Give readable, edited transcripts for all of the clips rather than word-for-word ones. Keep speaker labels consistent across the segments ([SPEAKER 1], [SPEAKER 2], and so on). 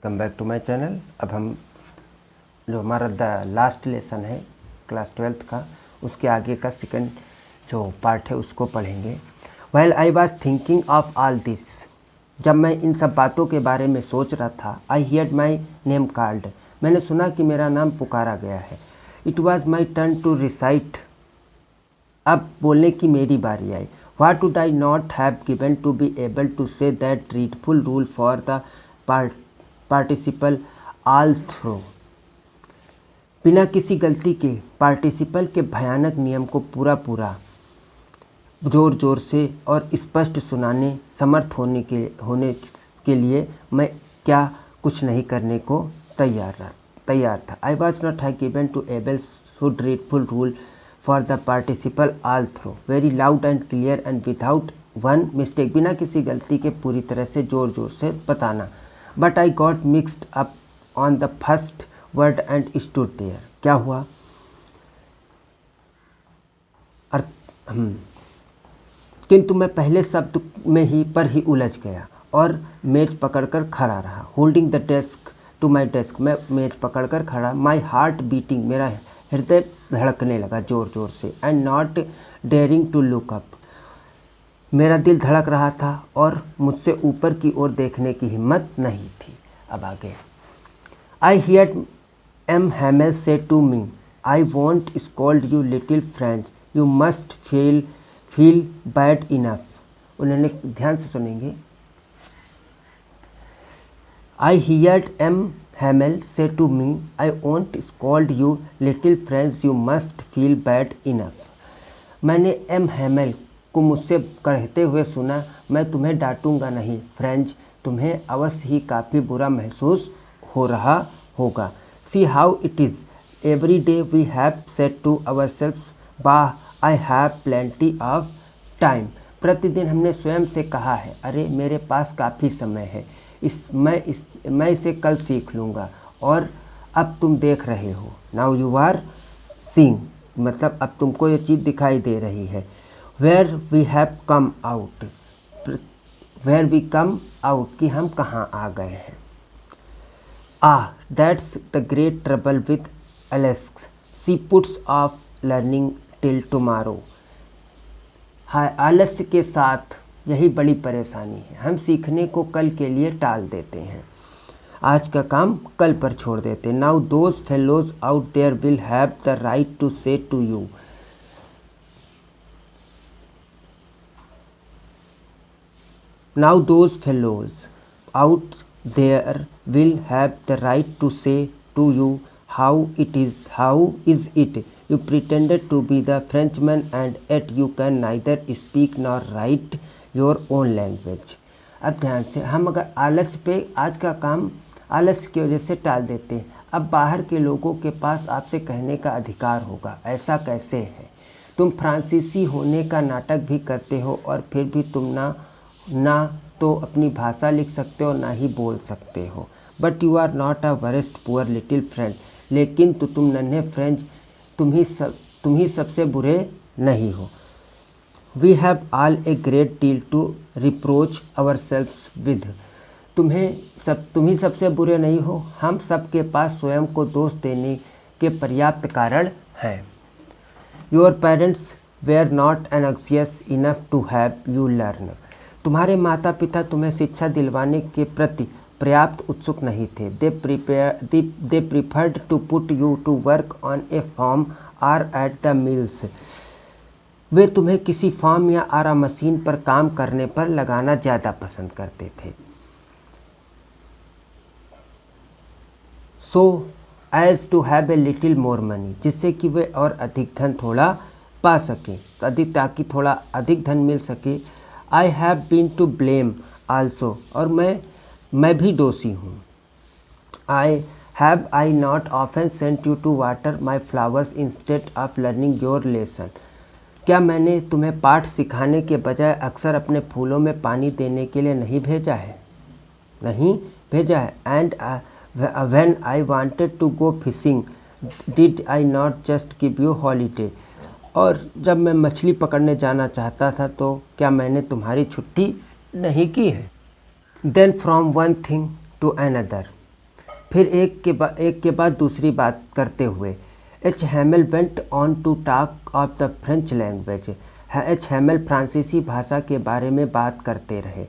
[SPEAKER 1] Come back to my channel. अब हम जो हमारा लास्ट लेसन है क्लास 12th का, उसके आगे का सेकंड जो पार्ट है उसको पढ़ेंगे। Well I was thinking of all this, जब मैं इन सब बातों के बारे में सोच रहा था, I heard my name called, मैंने सुना कि मेरा नाम पुकारा गया है। It was my turn to recite, अब बोलने की मेरी बारी आई। What would I not have given to be able to say that dreadful rule for the participle all through? बिना किसी गलती के पार्टिसिपल के भयानक नियम को पूरा पूरा जोर जोर से और स्पष्ट सुनाने समर्थ होने के लिए मैं क्या कुछ नहीं करने को तैयार था। I was not given to able so dreadful rule for the participle all through, very loud and clear and without one mistake, बिना किसी गलती के पूरी तरह से जोर जोर से बताना। But I got mixed up on the first word and stood there. क्या हुआ? किंतु मैं पहले शब्द में ही उलझ गया और मेज पकड़कर खड़ा रहा। Holding the desk to my desk, मैं मेज पकड़कर खड़ा। माई हार्ट बीटिंग, मेरा हृदय धड़कने लगा जोर जोर से। And not daring to look up, मेरा दिल धड़क रहा था और मुझसे ऊपर की ओर देखने की हिम्मत नहीं थी। अब आगे। I heard M Hamel say to me, I won't scold you little French, you must feel bad enough. उन्होंने, ध्यान से सुनेंगे। I heard M Hamel said to me, I won't scold you little friends, you must feel bad enough. मैंने M Hamel को मुझसे कहते हुए सुना, मैं तुम्हें डांटूंगा नहीं फ्रेंच, तुम्हें अवश्य ही काफ़ी बुरा महसूस हो रहा होगा। See how it is, every day we have said to ourselves, वाह I have plenty of time. प्रतिदिन हमने स्वयं से कहा है, अरे मेरे पास काफ़ी समय है, मैं इसे कल सीख लूँगा। और अब तुम देख रहे हो, नाउ यू आर सीइंग, मतलब अब तुमको ये चीज़ दिखाई दे रही है। वेयर वी कम आउट, कि हम कहाँ आ गए हैं। That's the great trouble with Alex, she puts off learning till tomorrow. आलस्य के साथ यही बड़ी परेशानी है, हम सीखने को कल के लिए टाल देते हैं, आज का काम कल पर छोड़ देते हैं। Now those fellows out there will have the right to say to you, now those fellows out there will have the right to say to you how is it, you pretended to be the Frenchman and yet you can neither speak nor write your own language. अब ध्यान से, हम अगर आलस्य पे आज का काम आलस्य की वजह से टाल देते हैं, अब बाहर के लोगों के पास आपसे कहने का अधिकार होगा, ऐसा कैसे है? तुम फ्रांसीसी होने का नाटक भी करते हो और फिर भी तुम ना तो अपनी भाषा लिख सकते हो ना ही बोल सकते हो। But you are not a worst poor little French, लेकिन तो तुम नन्हे फ्रेंच, तुम ही सबसे बुरे नहीं हो। We have all a great deal to reproach ourselves with, तुम ही सबसे बुरे नहीं हो, हम सबके पास स्वयं को दोष देने के पर्याप्त कारण हैं। Your parents were not anxious enough to have you learn, तुम्हारे माता पिता तुम्हें शिक्षा दिलवाने के प्रति पर्याप्त उत्सुक नहीं थे। They preferred to put you to work on a farm or at the mills, वे तुम्हें किसी फार्म या आरा मशीन पर काम करने पर लगाना ज़्यादा पसंद करते थे। So as to have a little more money, जिससे कि वे और अधिक धन थोड़ा पा सकें, ताकि थोड़ा अधिक धन मिल सके। I have been to blame also, और मैं भी दोषी हूँ। I not often sent you to water my flowers instead of learning your lesson, क्या मैंने तुम्हें पाठ सिखाने के बजाय अक्सर अपने फूलों में पानी देने के लिए नहीं भेजा है? And when I wanted to go fishing did I not just give you holiday, और जब मैं मछली पकड़ने जाना चाहता था तो क्या मैंने तुम्हारी छुट्टी नहीं की है? Then from one thing to another, फिर एक के बाद दूसरी बात करते हुए H Hamel went on to talk of the French language. H Hamel फ्रांसीसी भाषा के बारे में बात करते रहे,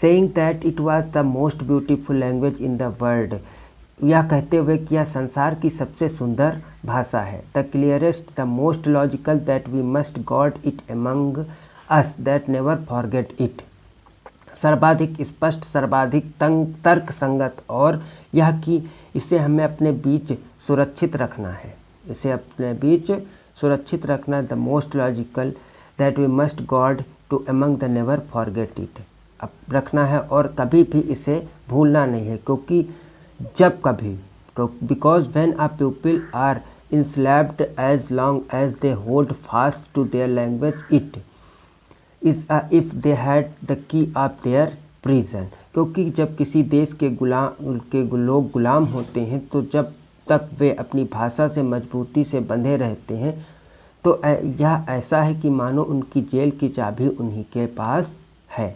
[SPEAKER 1] saying that it was the most beautiful language in the world, यह कहते हुए कि यह संसार की सबसे सुंदर भाषा है। The clearest, the most logical, that we must guard it among us, that never forget it, सर्वाधिक स्पष्ट, सर्वाधिक तर्क संगत, और यह कि इसे हमें अपने बीच सुरक्षित रखना है, इसे अपने बीच सुरक्षित रखना। The most logical, that we must guard to among the never forget it, अब रखना है और कभी भी इसे भूलना नहीं है, क्योंकि जब कभी, because when a people are enslaved as long as they hold fast to their language, it is if they had the key of their prison, क्योंकि जब किसी देश के लोग गुलाम होते हैं तो जब तक वे अपनी भाषा से मजबूती से बंधे रहते हैं तो यह ऐसा है कि मानो उनकी जेल की चाबी उन्हीं के पास है।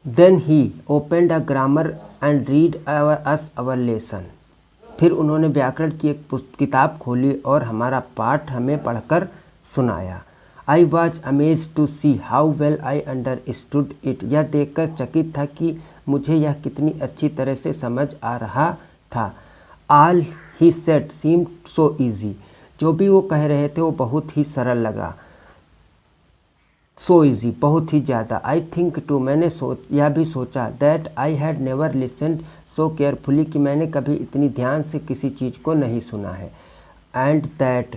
[SPEAKER 1] Then he opened a grammar and read our lesson. फिर उन्होंने व्याकरण की एक किताब खोली और हमारा पाठ हमें पढ़कर सुनाया। I was amazed to see how well I understood it. यह देखकर चकित था कि मुझे यह कितनी अच्छी तरह से समझ आ रहा था। All he said seemed so easy. जो भी वो कह रहे थे वो बहुत ही सरल लगा। सो ईजी, बहुत ही ज़्यादा। आई थिंक टू, मैंने यह भी सोचा, that I had never listened so carefully, कि मैंने कभी इतनी ध्यान से किसी चीज़ को नहीं सुना है। And that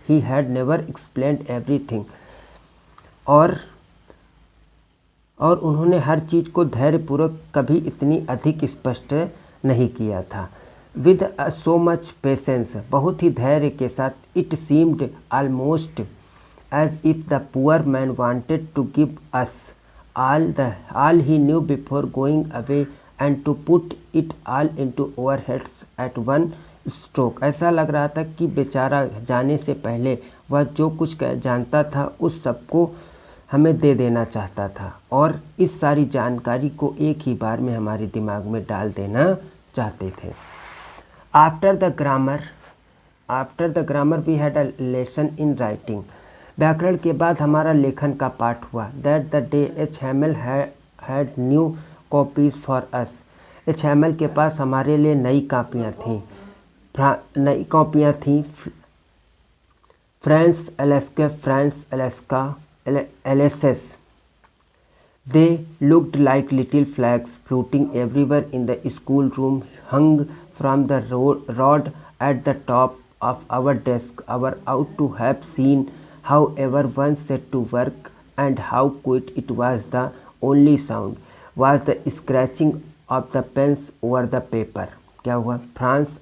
[SPEAKER 1] he had never explained everything, और उन्होंने हर चीज़ को धैर्यपूर्वक कभी इतनी अधिक स्पष्ट नहीं किया था। विद सो मच पेशेंस, बहुत ही धैर्य के साथ, it seemed almost as if the poor man wanted to give us all he knew before going away and to put it all into our heads at one stroke. ऐसा लग रहा था कि बेचारा जाने से पहले वह जो कुछ जानता था उस सबको हमें दे देना चाहता था और इस सारी जानकारी को एक ही बार में हमारे दिमाग में डाल देना चाहते थे। After the grammar we had a lesson in writing. व्याकरण के बाद हमारा लेखन का पाठ हुआ। That the day H Hamel had new copies for us. H Hamel के पास हमारे लिए नई कॉपियाँ थीं। France Alsace Alsace. They looked like little flags floating everywhere in the school room, hung from the rod at the top of our desk, our ought to have seen however one set to work, and how quiet it was. The only sound was the scratching of the pens over the paper. क्या हुआ? France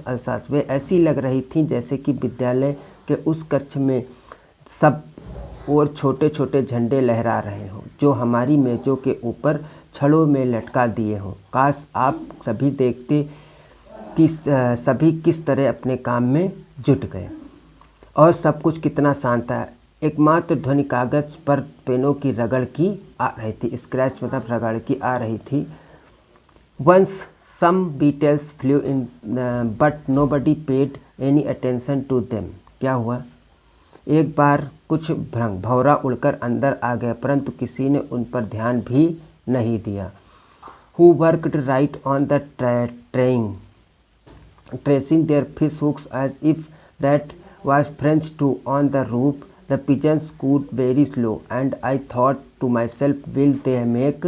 [SPEAKER 1] Alsace वे ऐसी लग रही थी जैसे कि विद्यालय के उस कक्ष में सब और छोटे छोटे झंडे लहरा रहे हों जो हमारी मेज़ों के ऊपर छड़ों में लटका दिए हों। काश आप सभी देखते कि सभी किस तरह अपने काम में जुट गए और सब कुछ कितना शांत था। एकमात्र ध्वनि कागज पर पेनों की रगड़ की आ रही थी। स्क्रैच मतलब रगड़ की आ रही थी। Once some beetles flew in but nobody paid any attention to them. क्या हुआ? एक बार कुछ भंवरा उड़कर अंदर आ गया परंतु किसी ने उन पर ध्यान भी नहीं दिया। Who worked right on the tracing their fish hooks as if that was French too. On the roof the pigeons cooed very slow, and I thought to myself, will they make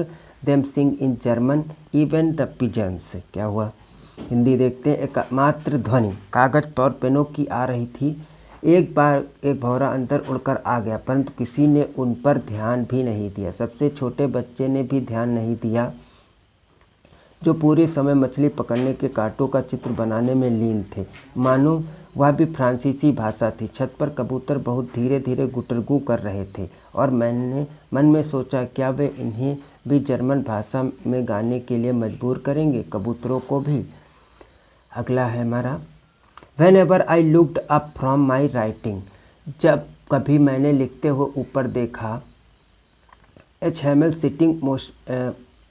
[SPEAKER 1] them sing in German, even the pigeons? क्या हुआ? हिंदी देखते हैं। एकमात्र ध्वनि कागज पर पेनों की आ रही थी। एक बार एक भौरा अंदर उड़कर आ गया परंतु किसी ने उन पर ध्यान भी नहीं दिया। सबसे छोटे बच्चे ने भी ध्यान नहीं दिया जो पूरे समय मछली पकड़ने के कांटों का चित्र बनाने में लीन थे, मानो वह भी फ्रांसीसी भाषा थी। छत पर कबूतर बहुत धीरे धीरे गुटरगू कर रहे थे और मैंने मन में सोचा, क्या वे इन्हें भी जर्मन भाषा में गाने के लिए मजबूर करेंगे, कबूतरों को भी। अगला है हमारा, when ever I looked up from my writing. जब कभी मैंने लिखते हुए ऊपर देखा। H Hamel sitting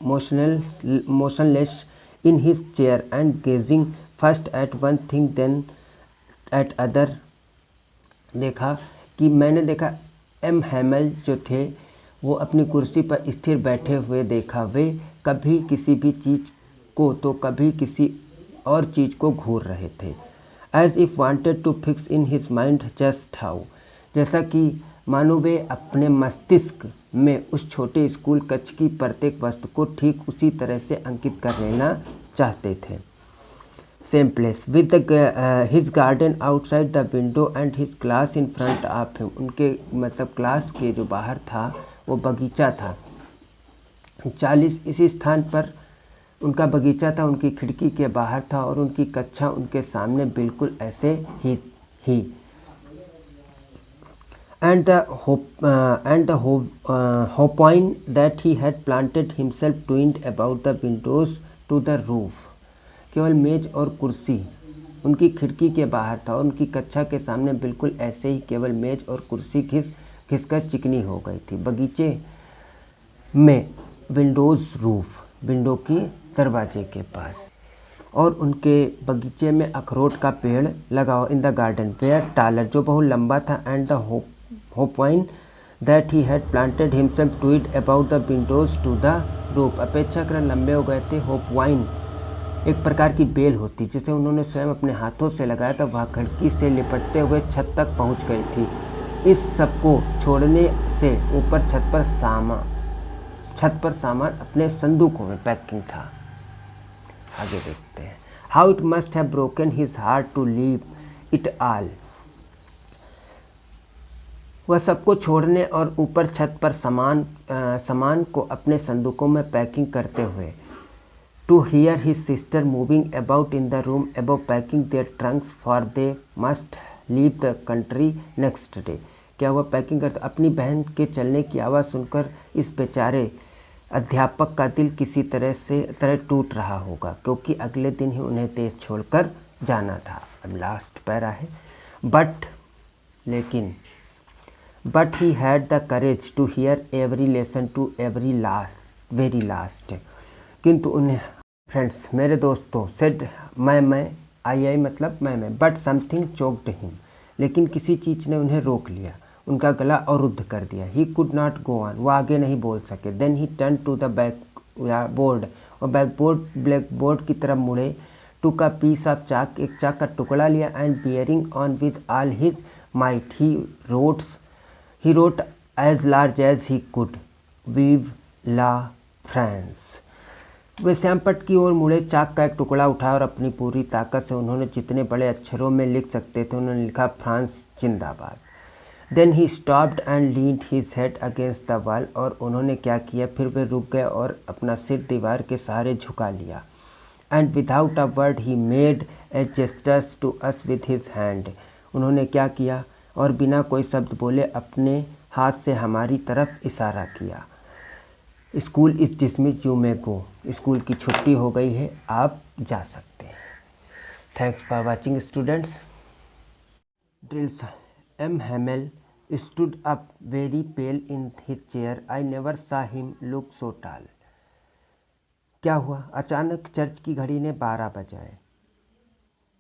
[SPEAKER 1] motionless in his chair and gazing first at one thing then at other। देखा कि मैंने देखा एम हैमल जो थे वो अपनी कुर्सी पर स्थिर बैठे हुए देखा। वे कभी किसी भी चीज़ को तो कभी किसी और चीज़ को घूर रहे थे। As if wanted to fix in his mind just how, जैसा कि मानो वे अपने मस्तिष्क में उस छोटे स्कूल कक्ष की प्रत्येक वस्तु को ठीक उसी तरह से अंकित कर लेना चाहते थे। Same place with his garden outside the window and his class in front of him, उनके मतलब क्लास के जो बाहर था वो बगीचा था। 40 इसी स्थान पर उनका बगीचा था, उनकी खिड़की के बाहर था और उनकी कक्षा उनके सामने बिल्कुल ऐसे ही and the hopine that he had planted himself twined about the windows to the roof। केवल मेज और कुर्सी उनकी खिड़की के बाहर था और उनकी कक्षा के सामने बिल्कुल ऐसे ही केवल मेज और कुर्सी घिसकर चिकनी हो गई थी। बगीचे में विंडोज़ रूफ, विंडो की दरवाजे के पास, और उनके बगीचे में अखरोट का पेड़ लगा in the garden were taller, जो बहुत लंबा था, and the hopvine that he had planted himself ट्वीड about the windows to the roof, अपेक्षाकृत लंबे हो गए थे। होपवाइन एक प्रकार की बेल होती जिसे उन्होंने स्वयं अपने हाथों से लगाया था, वह खिड़की से लिपटते हुए छत तक पहुंच गई थी। इस सब को छोड़ने से ऊपर छत पर सामान अपने संदूकों में पैकिंग था। आगे देखते हैं। How it must have broken his heart to leave it all, वह सबको छोड़ने और ऊपर छत पर सामान को अपने संदूकों में पैकिंग करते हुए। To hear his sister moving about in the room above packing their trunks for they must leave the country next day, क्या वह पैकिंग करते। अपनी बहन के चलने की आवाज़ सुनकर इस बेचारे अध्यापक का दिल किसी तरह टूट रहा होगा, क्योंकि अगले दिन ही उन्हें देश छोड़कर जाना था। अब लास्ट पैरा है। But he had the courage to hear every lesson to very last, किंतु उन्हें फ्रेंड्स मेरे दोस्तों सेड मैं आई मतलब मैं, बट समथिंग चोक्ड हिम, लेकिन किसी चीज़ ने उन्हें रोक लिया, उनका गला अवरुद्ध कर दिया। He could not go on, वो आगे नहीं बोल सके। Then he turn to the board, और ब्लैक बोर्ड की तरफ मुड़े। टुक अ पीस ऑफ चाक, एक चाक का टुकड़ा लिया, and bearing on with all his might he wrote as large as he could vive la France. वे श्यामपट्ट की ओर मुड़े, चाक का एक टुकड़ा उठाया और अपनी पूरी ताकत से उन्होंने जितने बड़े अक्षरों में लिख सकते थे उन्होंने लिखा, फ्रांस जिंदाबाद। Then he stopped and leaned his head against the wall, और उन्होंने क्या किया, फिर वे रुक गए और अपना सिर दीवार के सहारे झुका लिया। And without a word he made a gestures to us with his hand, उन्होंने क्या किया और बिना कोई शब्द बोले अपने हाथ से हमारी तरफ इशारा किया। School is dismissed, you may go, school की छुट्टी हो गई है, आप जा सकते हैं। Thanks for watching students. Drills. M. Hamel stood up very pale in his chair. I never saw him look so tall. क्या हुआ? अचानक चर्च की घड़ी ने 12 बजाए।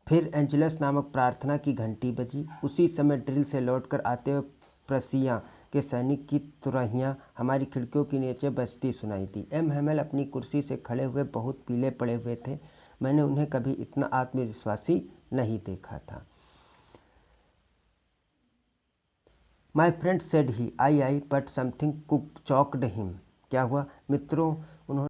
[SPEAKER 1] फिर एंजेलस नामक प्रार्थना की घंटी बजी। उसी समय ड्रिल से लौटकर आते हुए प्रसिया के सैनिक की तुरहियां हमारी खिड़कियों के नीचे बजती सुनाई दी। M. Hamel अपनी कुर्सी से खड़े हुए बहुत पीले पड़े हुए थे। मैंने उन्हें कभी इतना आत्मविश्वासी नहीं देखा था। My friend said he I but something choked him, क्या हुआ मित्रों, उन्होंने